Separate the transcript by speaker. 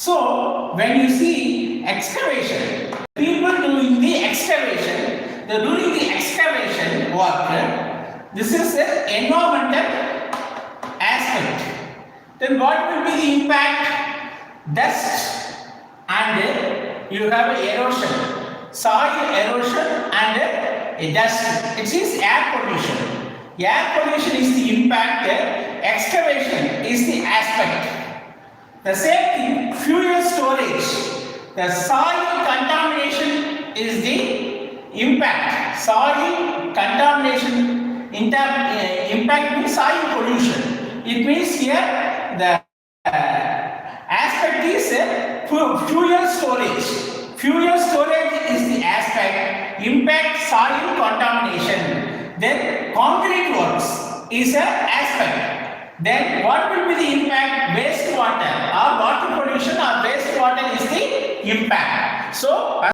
Speaker 1: So when you see excavation, people doing the excavation, they're doing the excavation work. This is the environmental aspect. Then what will be the impact? Dust and you have erosion, soil erosion and dust. It is air pollution. Air pollution is the impact. Excavation is the aspect. The same thing, fuel storage. The soil contamination is the impact. Soil contamination impact means soil pollution. It means here the aspect is fuel storage. Fuel storage is the aspect. Impact soil contamination. Then concrete works is an aspect. Then what will be the impact? Wastewater or water pollution or wastewater is the impact. So